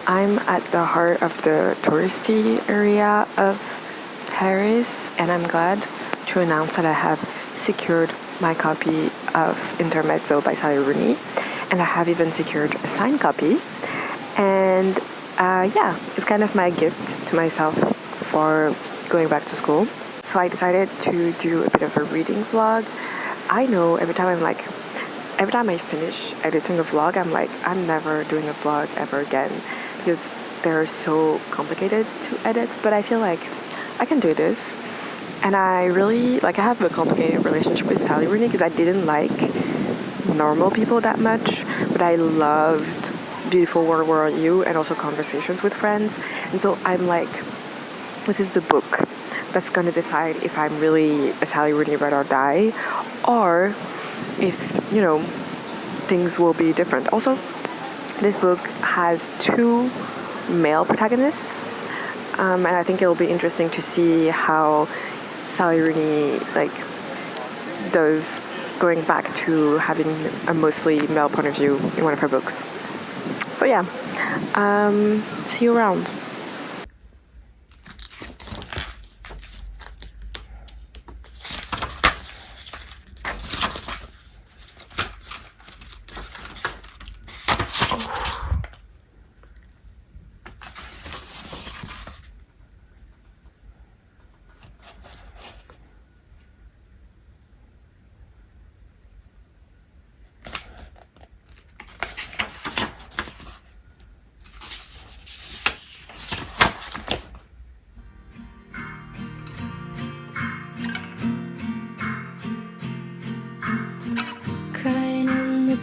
I'm at the heart of the touristy area of Paris, and I'm glad to announce that I have secured my copy of Intermezzo by Sally Rooney, and I have even secured a signed copy. And it's kind of my gift to myself for going back to school. So I decided to do a bit of a reading vlog. I know every time I finish editing a vlog, I'm like, I'm never doing a vlog ever again because they're so complicated to edit. But I feel like I can do this. And I have a complicated relationship with Sally Rooney because I didn't like normal people that much, but I loved Beautiful World Without You and also Conversations with Friends. And so I'm like, this is the book that's going to decide if I'm really a Sally Rooney ride or die, or if, things will be different. Also, this book has 2 male protagonists, and I think it'll be interesting to see how Sally Rooney does going back to having a mostly male point of view in one of her books. So yeah, see you around.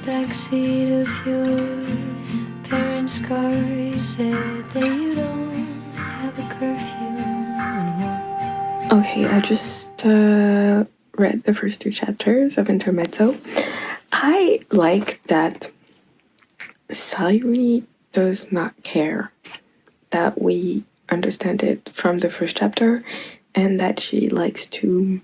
Backseat of your parents' car, you said that you don't have a curfew anymore. Okay, I just read the first 3 chapters of Intermezzo. I like that Sally Rooney does not care that we understand it from the first chapter, and that she likes to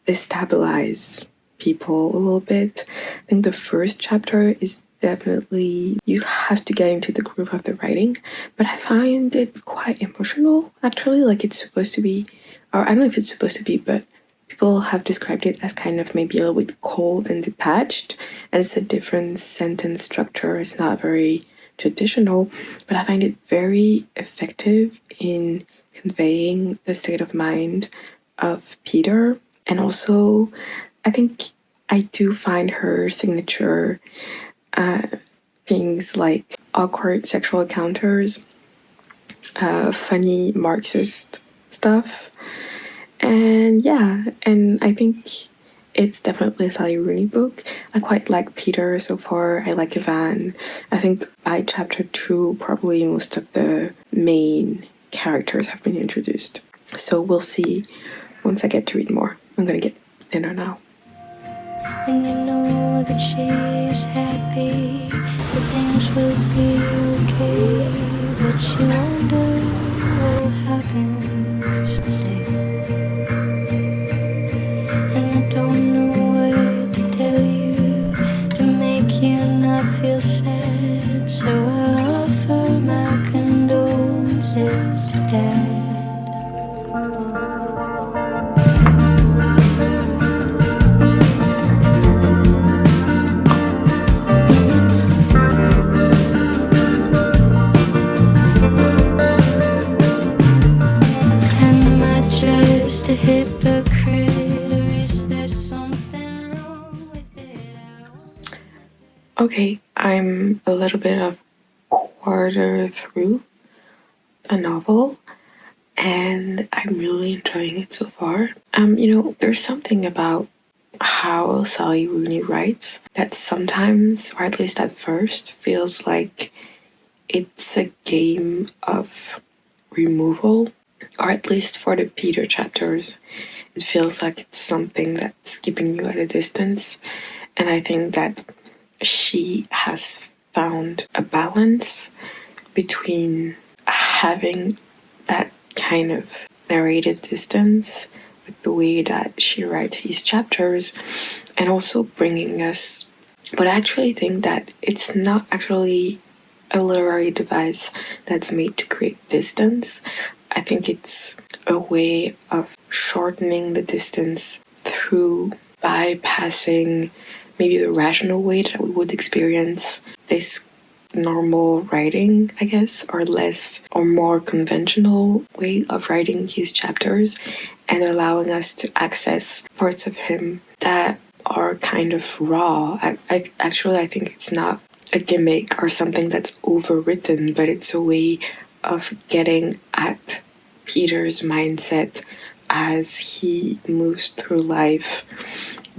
destabilize people a little bit. I think the first chapter is definitely, you have to get into the groove of the writing, but I find it quite emotional actually. Like, it's supposed to be, or I don't know if it's supposed to be, but people have described it as kind of maybe a little bit cold and detached, and it's a different sentence structure. It's not very traditional, but I find it very effective in conveying the state of mind of Peter. And also, I think I do find her signature things like awkward sexual encounters, funny Marxist stuff, and I think it's definitely a Sally Rooney book. I quite like Peter so far. I like Ivan. I think by chapter 2, probably most of the main characters have been introduced. So we'll see once I get to read more. I'm gonna get dinner now. And you know that she's happy, that things will be okay, but you wonder what will happen Christmas Day. And I don't know what to tell you to make you not feel sad, so I offer my condolences to Dad. A hypocrite, or is there something wrong with it? Okay, I'm a little bit of quarter through a novel, and I'm really enjoying it so far. There's something about how Sally Rooney writes that sometimes, or at least at first, feels like it's a game of removal, or at least for the Peter chapters, it feels like it's something that's keeping you at a distance. And I think that she has found a balance between having that kind of narrative distance with the way that she writes these chapters, and also bringing us, but I actually think that it's not actually a literary device that's made to create distance. I think it's a way of shortening the distance through bypassing maybe the rational way that we would experience this normal writing, I guess, or less or more conventional way of writing his chapters, and allowing us to access parts of him that are kind of raw. I think it's not a gimmick or something that's overwritten, but it's a way of getting at Peter's mindset as he moves through life,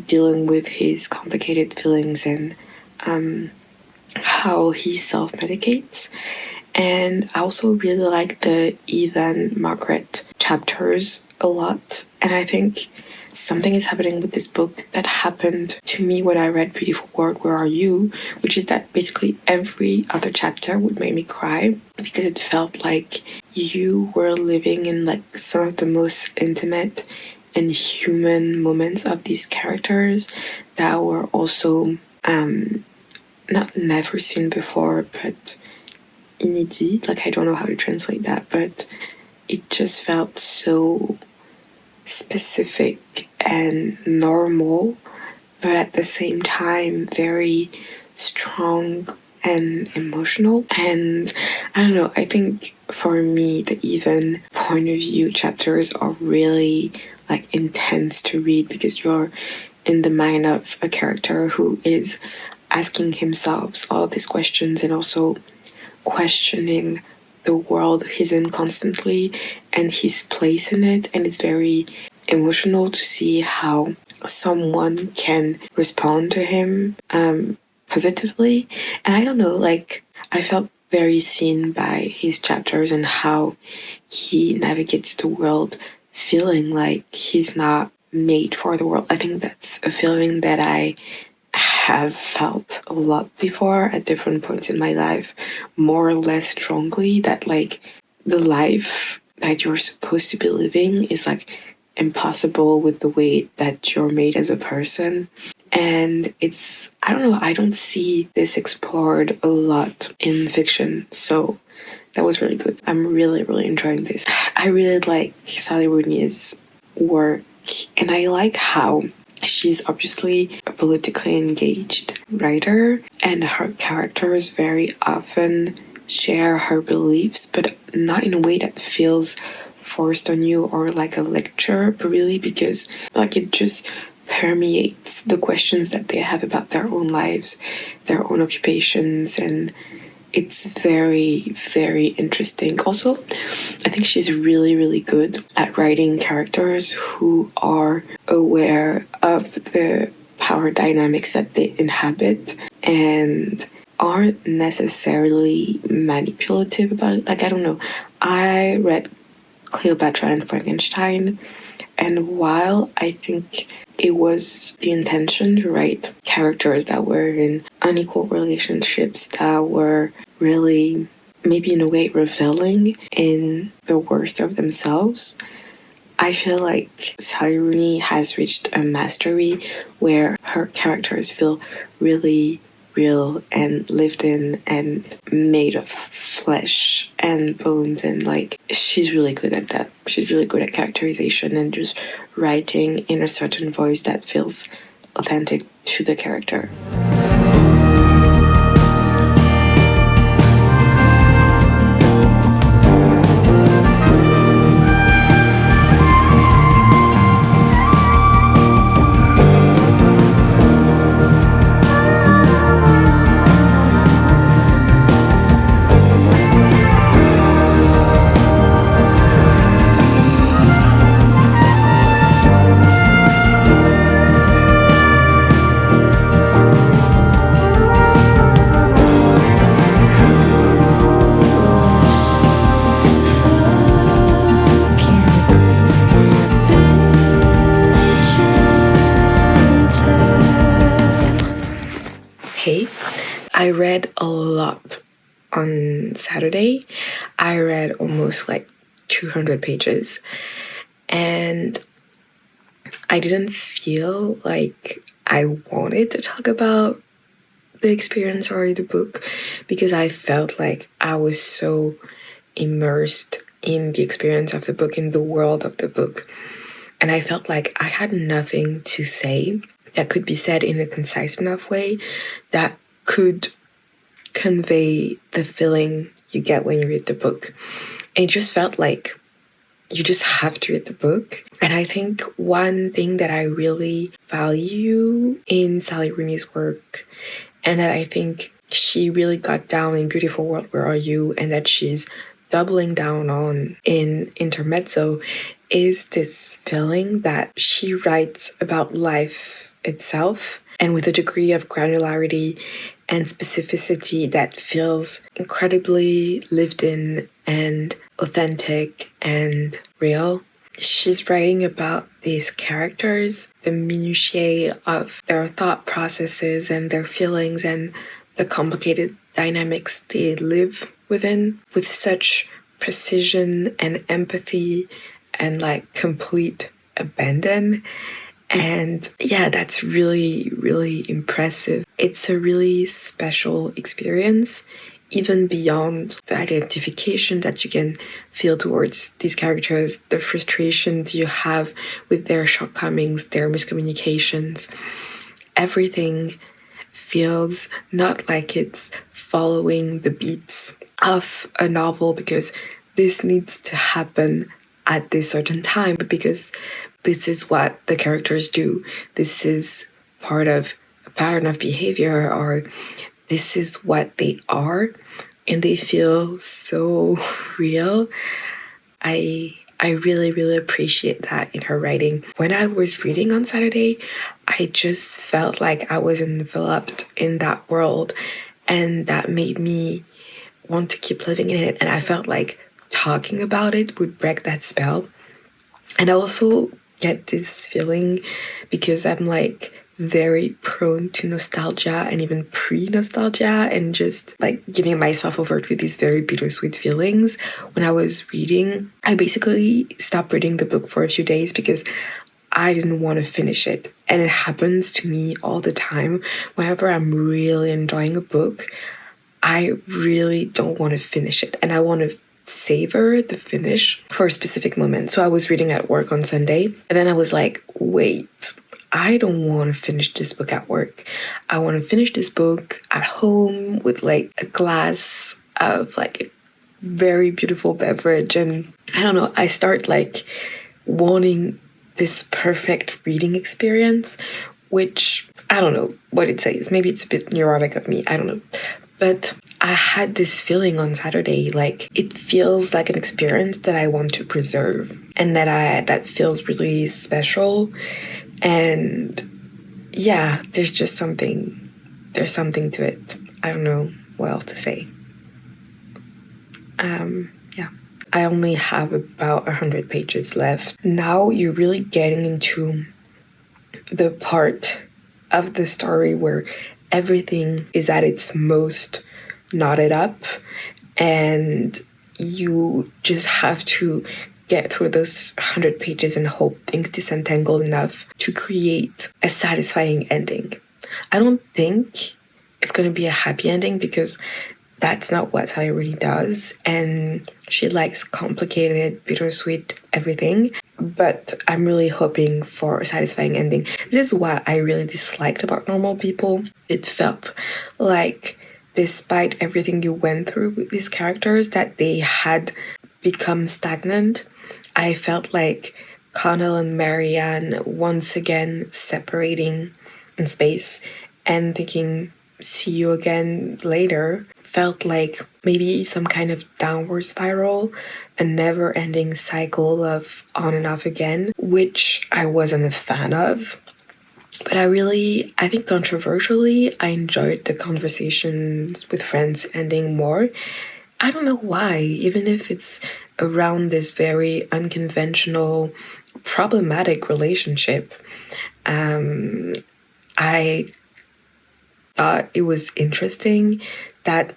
dealing with his complicated feelings and how he self-medicates. And I also really like the Eve and Margaret chapters a lot. And I think something is happening with this book that happened to me when I read Beautiful World, Where Are You? Which is that basically every other chapter would make me cry because it felt like you were living in like some of the most intimate and human moments of these characters that were also not never seen before, but inédit. Like, I don't know how to translate that, but it just felt so specific and normal, but at the same time very strong and emotional. And I don't know, I think for me the Even point of view chapters are really like intense to read because you're in the mind of a character who is asking himself all these questions and also questioning the world he's in constantly and his place in it. And it's very emotional to see how someone can respond to him positively. And I don't know, like, I felt very seen by his chapters and how he navigates the world feeling like he's not made for the world. I think that's a feeling that I have felt a lot before at different points in my life, more or less strongly, that like the life that you're supposed to be living is like impossible with the way that you're made as a person. And it's, I don't know, I don't see this explored a lot in fiction. So that was really good. I'm really, really enjoying this. I really like Sally Rooney's work, and I like how she's obviously a politically engaged writer, and her characters very often share her beliefs, but not in a way that feels forced on you or like a lecture, but really because like it just permeates the questions that they have about their own lives, their own occupations, and it's very, very interesting. Also, I think she's really, really good at writing characters who are aware of the power dynamics that they inhabit and aren't necessarily manipulative about it. Like, I don't know. I read Cleopatra and Frankenstein, and while I think it was the intention to write characters that were in unequal relationships that were really, maybe in a way, revealing in the worst of themselves, I feel like Sally Rooney has reached a mastery where her characters feel really real and lived in and made of flesh and bones, and like she's really good at that. She's really good at characterization and just writing in a certain voice that feels authentic to the character. Hey, I read a lot on Saturday. I read almost like 200 pages, and I didn't feel like I wanted to talk about the experience or the book, because I felt like I was so immersed in the experience of the book, in the world of the book. And I felt like I had nothing to say that could be said in a concise enough way that could convey the feeling you get when you read the book. And it just felt like you just have to read the book. And I think one thing that I really value in Sally Rooney's work, and that I think she really got down in Beautiful World, Where Are You, and that she's doubling down on in Intermezzo, is this feeling that she writes about life itself, and with a degree of granularity and specificity that feels incredibly lived in and authentic and real. She's writing about these characters, the minutiae of their thought processes and their feelings and the complicated dynamics they live within, with such precision and empathy and like complete abandon. And yeah, that's really, really impressive. It's a really special experience, even beyond the identification that you can feel towards these characters, the frustrations you have with their shortcomings, their miscommunications. Everything feels not like it's following the beats of a novel because this needs to happen at this certain time, but because this is what the characters do. This is part of a pattern of behavior, or this is what they are, and they feel so real. I really, really appreciate that in her writing. When I was reading on Saturday, I just felt like I was enveloped in that world, and that made me want to keep living in it. And I felt like talking about it would break that spell. And I also get this feeling because I'm like very prone to nostalgia and even pre-nostalgia, and just like giving myself over to these very bittersweet feelings. When I was reading, I basically stopped reading the book for a few days because I didn't want to finish it. And it happens to me all the time. Whenever I'm really enjoying a book, I really don't want to finish it, and I want to savor the finish for a specific moment. So I was reading at work on Sunday, and then I was like, wait, I don't want to finish this book at work. I want to finish this book at home with like a glass of like a very beautiful beverage. And I don't know, I start like wanting this perfect reading experience, which I don't know what it says. Maybe it's a bit neurotic of me. I don't know. But I had this feeling on Saturday, like it feels like an experience that I want to preserve, and that feels really special. And yeah, there's something to it. I don't know what else to say. Yeah, I only have about 100 pages left. Now you're really getting into the part of the story where everything is at its most knotted up, and you just have to get through those 100 pages and hope things disentangle enough to create a satisfying ending. I don't think it's going to be a happy ending because that's not what Sally Rooney does, and she likes complicated, bittersweet everything. But I'm really hoping for a satisfying ending. This is what I really disliked about Normal People. It felt like, despite everything you went through with these characters, that they had become stagnant. I felt like Connell and Marianne once again separating in space and thinking, see you again later, felt like maybe some kind of downward spiral, a never-ending cycle of on and off again, which I wasn't a fan of. But I think controversially, I enjoyed the conversations with friends ending more. I don't know why, even if it's around this very unconventional, problematic relationship. I thought it was interesting that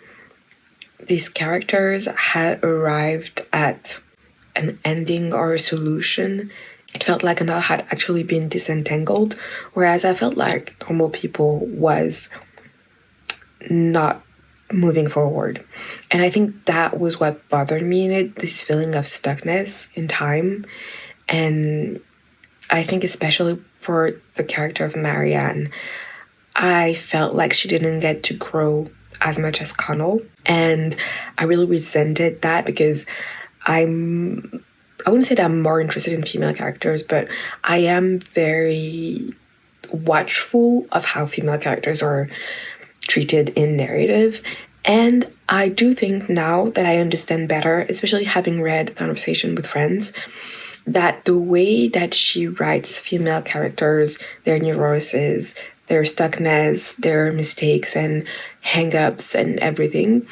these characters had arrived at an ending or a solution. It felt like a knot had actually been disentangled, whereas I felt like Normal People was not moving forward. And I think that was what bothered me in it, this feeling of stuckness in time. And I think especially for the character of Marianne, I felt like she didn't get to grow as much as Connell. And I really resented that because I wouldn't say that I'm more interested in female characters, but I am very watchful of how female characters are treated in narrative. And I do think now that I understand better, especially having read Conversation with Friends, that the way that she writes female characters, their neuroses, their stuckness, their mistakes and hang-ups and everything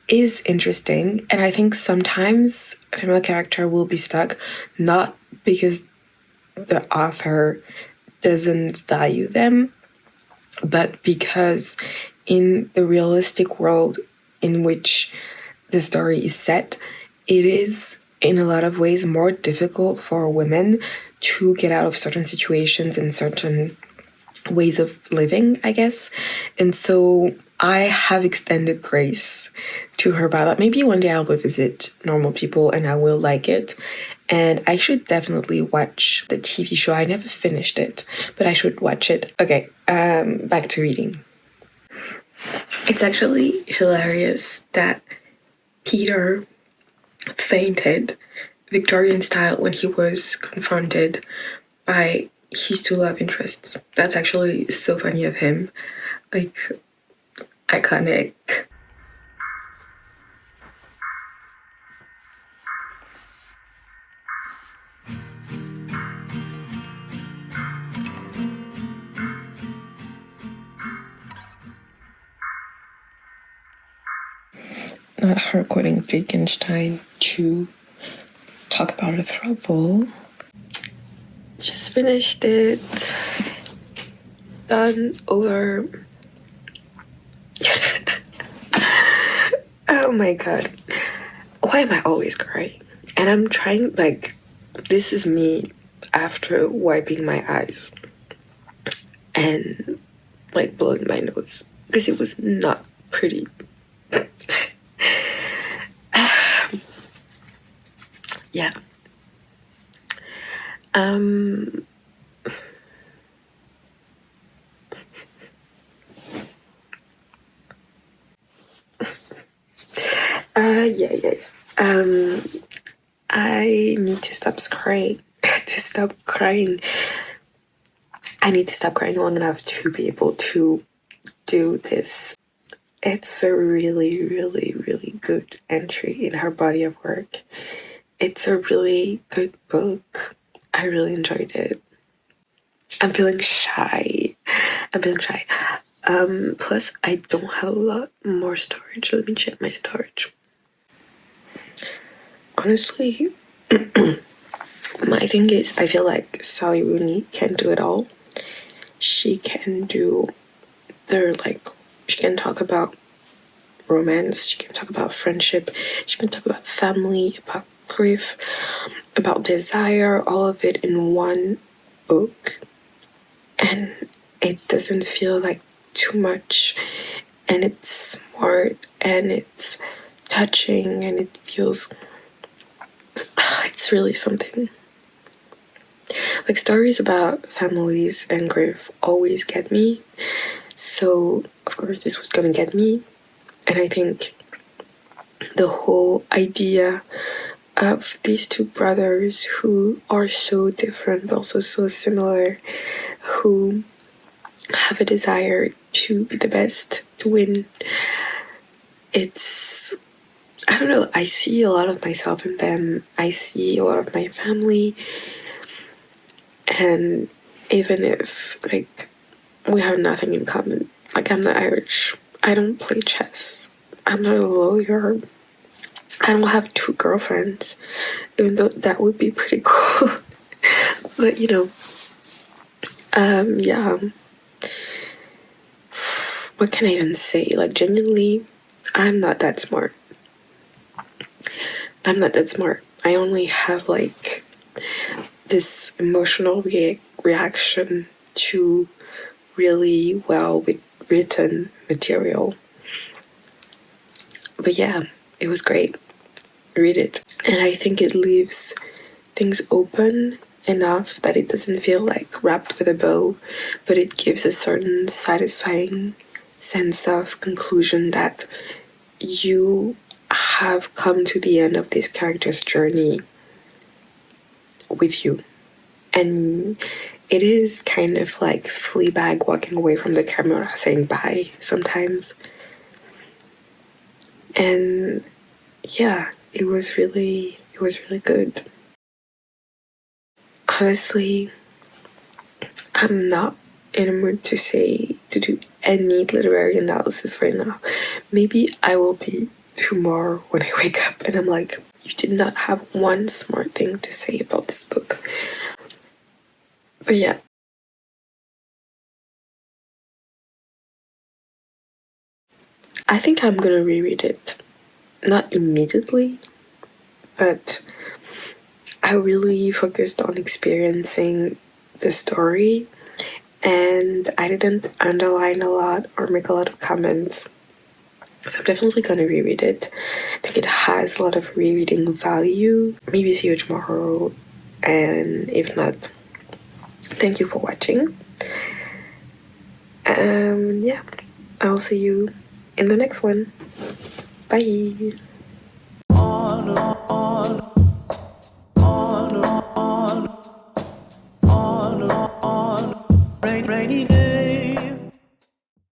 is interesting. And I think sometimes a female character will be stuck not because the author doesn't value them, but because in the realistic world in which the story is set, it is in a lot of ways more difficult for women to get out of certain situations and certain ways of living, I guess. And so I have extended grace to her by that. Maybe one day I'll revisit Normal People and I will like it. And I should definitely watch the TV show. I never finished it, but I should watch it. Okay, back to reading. It's actually hilarious that Peter fainted Victorian style when he was confronted by his two love interests. That's actually so funny of him. Like, iconic. Not her quoting Wittgenstein to talk about a throuple. Just finished it. Done. Over. Oh my god. Why am I always crying? And I'm trying, like, this is me after wiping my eyes and, like, blowing my nose because it was not pretty. Yeah. Yeah. I need to stop crying. I need to stop crying long enough to be able to do this. It's a really, really, really good entry in her body of work. It's a really good book. I really enjoyed it. I'm feeling shy. Plus, I don't have a lot more storage. Let me check my storage. Honestly, my thing is, I feel like Sally Rooney can do it all. She can do she can talk about romance, she can talk about friendship, she can talk about family, about grief, about desire, all of it in one book. And it doesn't feel like too much, and it's smart, and it's touching, and it feels... it's really something. Like, stories about families and grief always get me, so of course this was gonna get me. And I think the whole idea of these two brothers who are so different but also so similar, who have a desire to be the best, to win, it's... I don't know, I see a lot of myself in them. I see a lot of my family. And even if, like, we have nothing in common, like, I'm not Irish, I don't play chess, I'm not a lawyer, I don't have 2 girlfriends, even though that would be pretty cool. But, you know, yeah. What can I even say? Like, genuinely, I'm not that smart. I only have, like, this emotional reaction to really well with written material. But yeah, it was great. Read it. And I think it leaves things open enough that it doesn't feel like wrapped with a bow, but it gives a certain satisfying sense of conclusion that you have come to the end of this character's journey with you. And it is kind of like Fleabag walking away from the camera saying bye sometimes. And yeah, it was really good. Honestly, I'm not in a mood to do any literary analysis right now. Maybe I will be tomorrow when I wake up and I'm like, you did not have one smart thing to say about this book. But yeah. I think I'm gonna reread it. Not immediately, but I really focused on experiencing the story, and I didn't underline a lot or make a lot of comments. So I'm definitely gonna reread it. I think it has a lot of rereading value. Maybe see you tomorrow, and if not, thank you for watching. Yeah, I will see you in the next one. Bye.